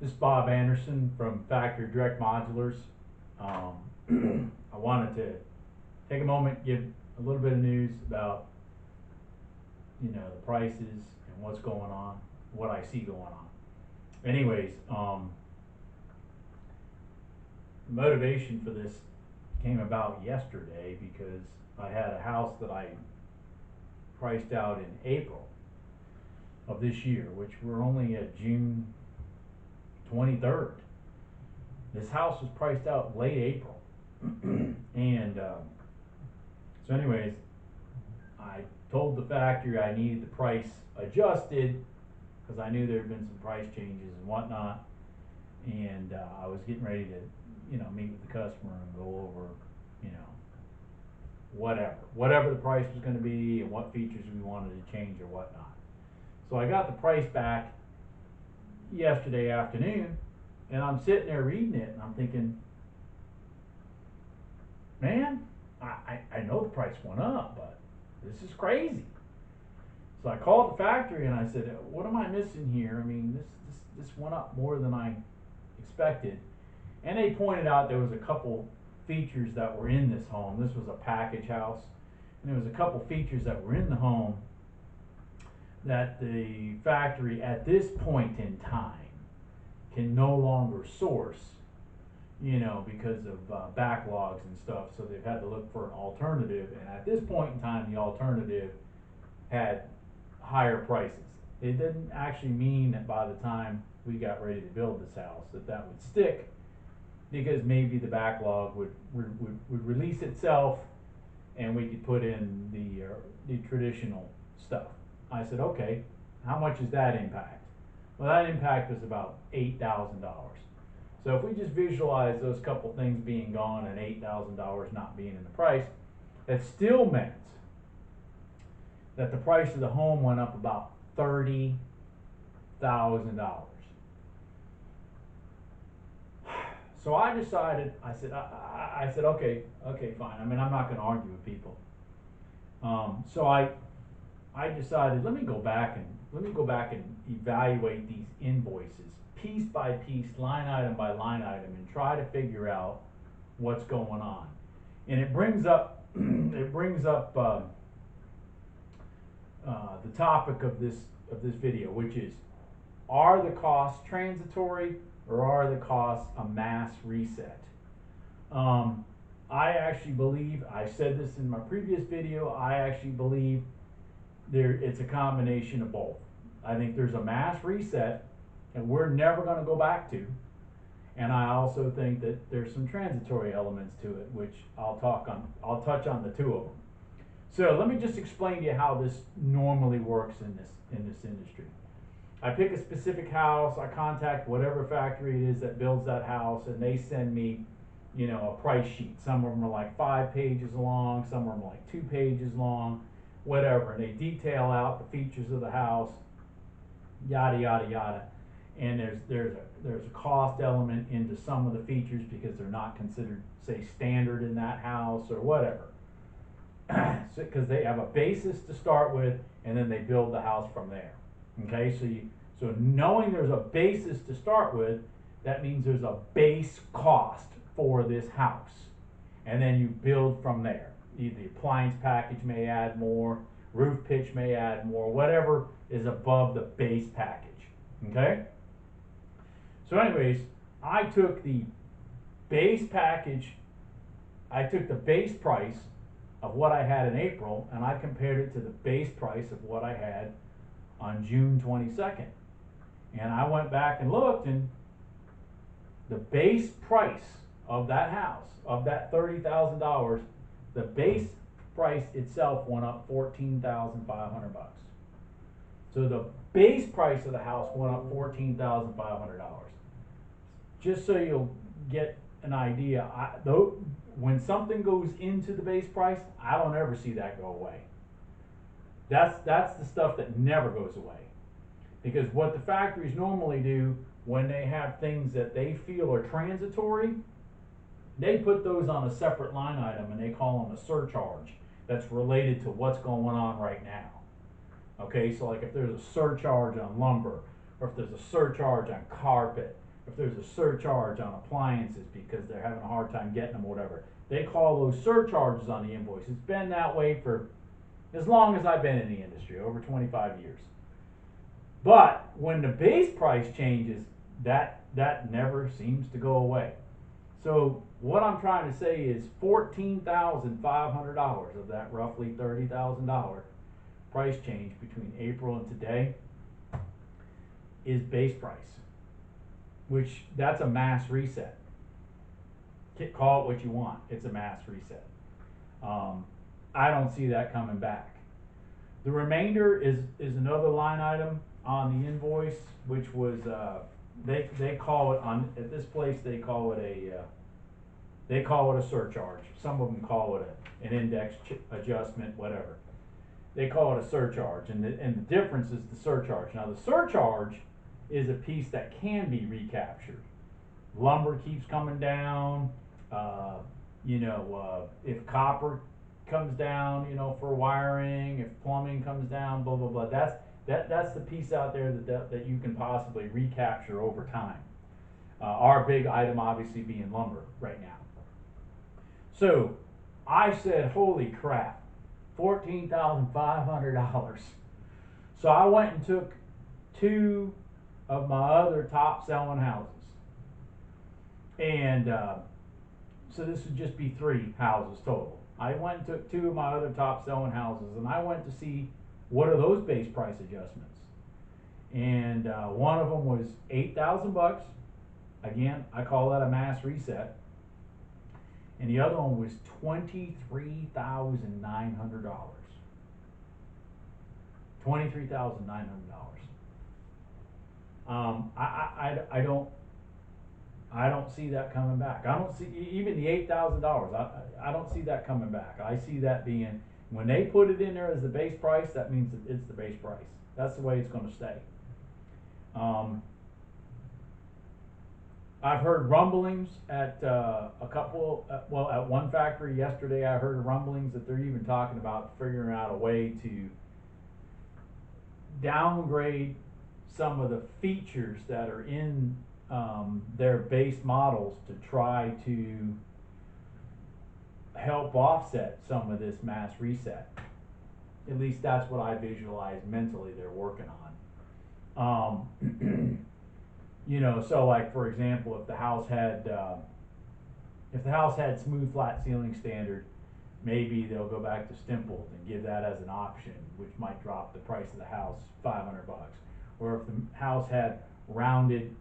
This is Bob Anderson from Factory Direct Modulars. I wanted to take a moment, give a little bit of news about, the prices and what's going on, what I see going on. Anyways, the motivation for this came about yesterday because I had a house that I priced out in April of this year, which we're only at June 23rd. This house was priced out late April. And so anyways, I told the factory I needed the price adjusted because I knew there had been some price changes and whatnot. And I was getting ready to, meet with the customer and go over, whatever the price was going to be and what features we wanted to change or whatnot. So I got the price back yesterday afternoon, and I'm sitting there reading it and I'm thinking, man, I know the price went up, but this is crazy. So I called the factory and I said, what am I missing here? I mean, this went up more than I expected. And they pointed out there was a couple features that were in this home. This was a package house, and there was a couple features that were in the home that the factory at this point in time can no longer source, because of backlogs and stuff. So they've had to look for an alternative, and at this point in time the alternative had higher prices. It didn't actually mean that by the time we got ready to build this house that would stick, because maybe the backlog would release itself and we could put in the traditional stuff. I said, okay, how much is that impact? Well, that impact was about $8,000. So if we just visualize those couple things being gone and $8,000 not being in the price, that still meant that the price of the home went up about $30,000. So I decided, I said, okay, fine. I mean, I'm not going to argue with people. So I decided, let me go back and evaluate these invoices piece by piece, line item by line item, and try to figure out what's going on. And it brings up the topic of this video, which is, are the costs transitory or are the costs a mass reset? I actually believe, I said this in my previous video, I actually believe it's a combination of both. I think there's a mass reset that we're never going to go back to, and I also think that there's some transitory elements to it, which I'll touch on the two of them. So let me just explain to you how this normally works in this industry. I pick a specific house, I contact whatever factory it is that builds that house, and they send me, a price sheet. Some of them are like 5 pages long, some of them are like 2 pages long, whatever, and they detail out the features of the house, yada yada yada. And there's a cost element into some of the features because they're not considered, say, standard in that house or whatever. Because they have a basis to start with, and then they build the house from there. Okay, so knowing there's a basis to start with, that means there's a base cost for this house, and then you build from there. The appliance package may add more, roof pitch may add more, whatever is above the base package. Okay. So anyways, I took the base package, I took the base price of what I had in April, and I compared it to the base price of what I had on June 22nd. And I went back and looked, and the base price of that house, of that $30,000, the base price itself went up $14,500. So the base price of the house went up $14,500. Just so you'll get an idea, when something goes into the base price, I don't ever see that go away. That's the stuff that never goes away. Because what the factories normally do when they have things that they feel are transitory, they put those on a separate line item and they call them a surcharge that's related to what's going on right now. Okay, so like if there's a surcharge on lumber, or if there's a surcharge on carpet, if there's a surcharge on appliances because they're having a hard time getting them or whatever. They call those surcharges on the invoice. It's been that way for as long as I've been in the industry, over 25 years. But when the base price changes, that never seems to go away. So what I'm trying to say is $14,500 of that roughly $30,000 price change between April and today is base price, which that's a mass reset. Call it what you want. It's a mass reset. I don't see that coming back. The remainder is another line item on the invoice, which was they call it at this place they call it a surcharge. Some of them call it an index adjustment, whatever. They call it a surcharge, and the difference is the surcharge. Now the surcharge is a piece that can be recaptured. Lumber keeps coming down. If copper comes down, for wiring, if plumbing comes down, blah blah blah. That's the piece out there that you can possibly recapture over time. Our big item obviously being lumber right now. So I said, holy crap, $14,500. So I went and took two of my other top selling houses. And so this would just be 3 houses total. I went and took 2 of my other top selling houses, and I went to see what are those base price adjustments. And one of them was $8,000. Again, I call that a mass reset. And the other one was $23,900. $23,900. I don't see that coming back. I don't see even the $8,000. I don't see that coming back. I see that being, when they put it in there as the base price, that means that it's the base price. That's the way it's going to stay. I've heard rumblings at at one factory yesterday. I heard rumblings that they're even talking about figuring out a way to downgrade some of the features that are in their base models to try to help offset some of this mass reset. At least that's what I visualize mentally they're working on. So like for example, if the house had smooth flat ceiling standard, maybe they'll go back to stippled and give that as an option, which might drop the price of the house $500. Or if the house had rounded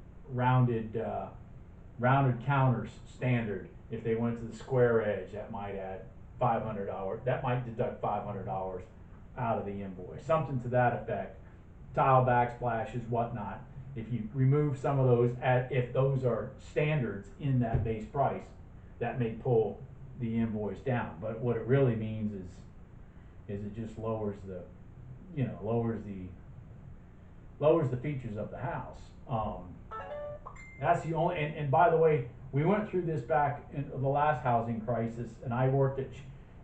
counters standard, if they went to the square edge, that might add $500. That might deduct $500 out of the invoice, something to that effect. Tile backsplashes, whatnot. If you remove some of those, if those are standards in that base price, that may pull the invoice down. But what it really means is it just lowers the features of the house. That's the only, and by the way, we went through this back in the last housing crisis, and I worked at,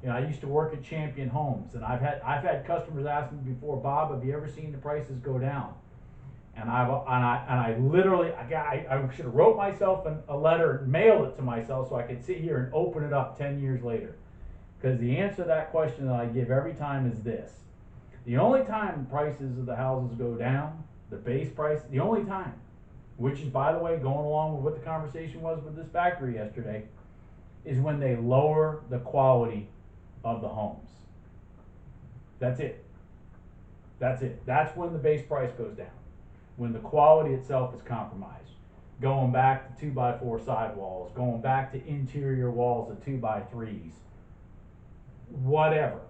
I used to work at Champion Homes, and I've had customers ask me before, Bob, have you ever seen the prices go down? And I literally, I should have wrote myself a letter and mailed it to myself so I could sit here and open it up 10 years later. Because the answer to that question that I give every time is this: the only time prices of the houses go down, the base price, the only time, which is, by the way, going along with what the conversation was with this factory yesterday, is when they lower the quality of the homes. That's it. That's it. That's when the base price goes down. When the quality itself is compromised. Going back to 2x4 sidewalls, going back to interior walls of 2x3s, whatever.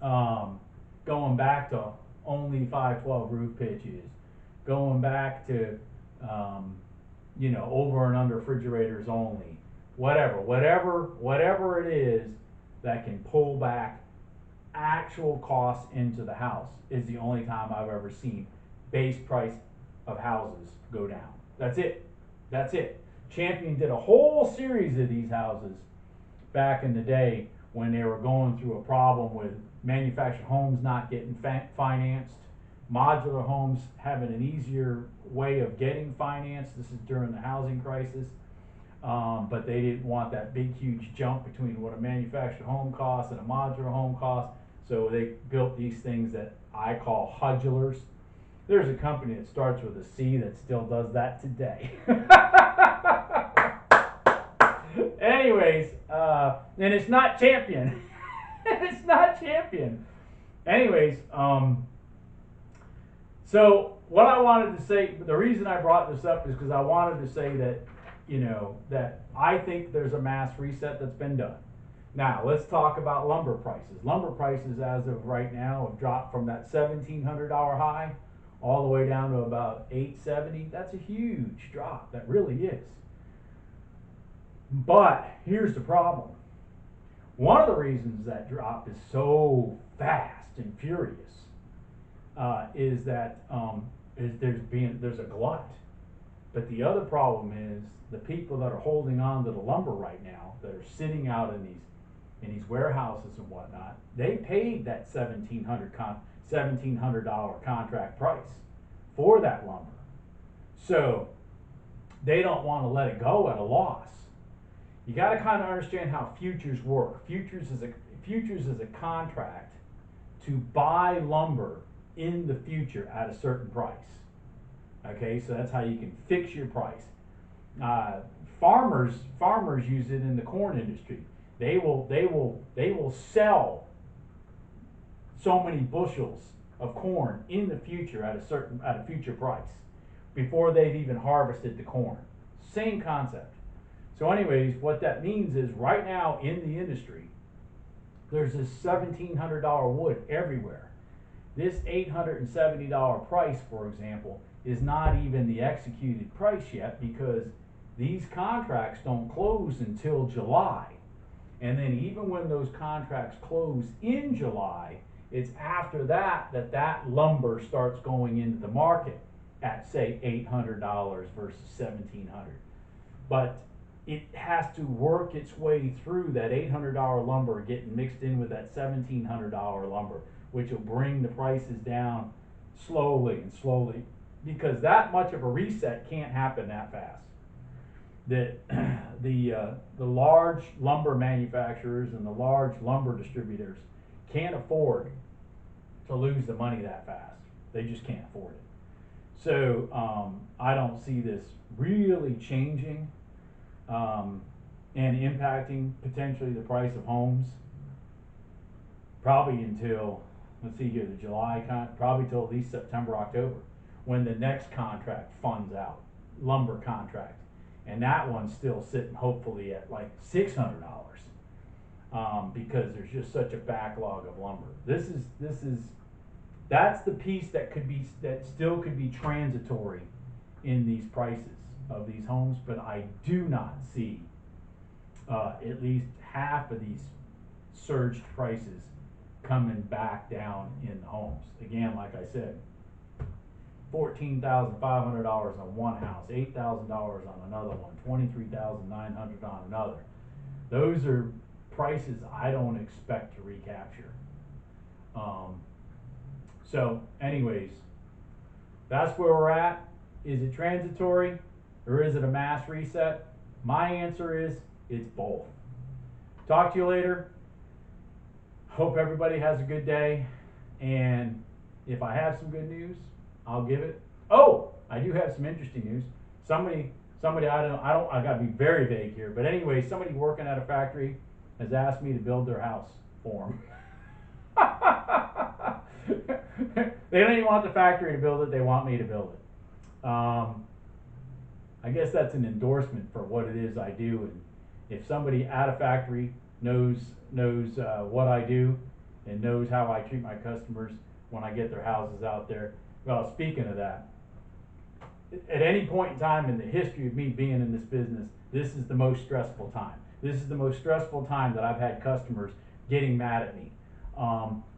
Going back to only 512 roof pitches, going back to over and under refrigerators only, whatever it is that can pull back actual costs into the house is the only time I've ever seen base price of houses go down. That's it. Champion did a whole series of these houses back in the day when they were going through a problem with manufactured homes not getting financed modular homes having an easier way of getting finance. This is during the housing crisis. But they didn't want that big, huge jump between what a manufactured home costs and a modular home costs. So they built these things that I call Modulars. There's a company that starts with a C that still does that today. Anyways, and it's not Champion. It's not Champion. Anyways, so what I wanted to say, the reason I brought this up is because I wanted to say that, that I think there's a mass reset that's been done. Now, let's talk about lumber prices. Lumber prices as of right now have dropped from that $1,700 high all the way down to about $870. That's a huge drop. That really is. But here's the problem. One of the reasons that drop is so fast and furious is that there's a glut. But the other problem is the people that are holding on to the lumber right now, that are sitting out in these warehouses and whatnot, they paid that $1,700 contract price for that lumber. So they don't want to let it go at a loss. You got to kind of understand how futures work. Futures is a contract to buy lumber in the future at a certain price. Okay, so that's how you can fix your price. Farmers use it in the corn industry. They will sell so many bushels of corn in the future at a future price before they've even harvested the corn. Same concept. So anyways, what that means is right now in the industry, there's this $1,700 wood everywhere. This $870 price, for example, is not even the executed price yet, because these contracts don't close until July. And then even when those contracts close in July, it's after that that lumber starts going into the market at, say, $800 versus $1,700. But it has to work its way through that $800 lumber getting mixed in with that $1,700 lumber, which will bring the prices down slowly and slowly, because that much of a reset can't happen that fast. The large lumber manufacturers and the large lumber distributors can't afford to lose the money that fast. They just can't afford it. So I don't see this really changing and impacting potentially the price of homes probably until, let's see here, the July probably till at least September, October, when the next contract funds out, lumber contract, and that one's still sitting hopefully at like $600 because there's just such a backlog of lumber. That's the piece that still could be transitory in these prices of these homes, but I do not see at least half of these surged prices coming back down in the homes. Again, like I said, $14,500 on one house, $8,000 on another one, $23,900 on another. Those are prices I don't expect to recapture. So anyways, that's where we're at. Is it transitory or is it a mass reset? My answer is it's both. Talk to you later. Hope everybody has a good day, and if I have some good news, I'll give it. Oh, I do have some interesting news. Somebody I gotta be very vague here, but anyway, somebody working at a factory has asked me to build their house for them. They don't even want the factory to build it, they want me to build it. I guess that's an endorsement for what it is I do, and if somebody at a factory knows what I do and knows how I treat my customers when I get their houses out there. Well, speaking of that, at any point in time in the history of me being in this business, this is the most stressful time. This is the most stressful time that I've had customers getting mad at me.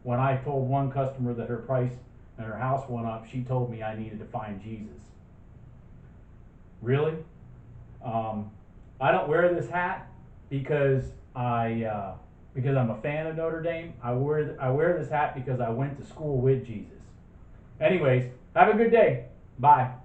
When I told one customer that her price and her house went up, she told me I needed to find Jesus. Really? I don't wear this hat because I'm a fan of Notre Dame. I wear this hat because I went to school with Jesus. Anyways, have a good day. Bye.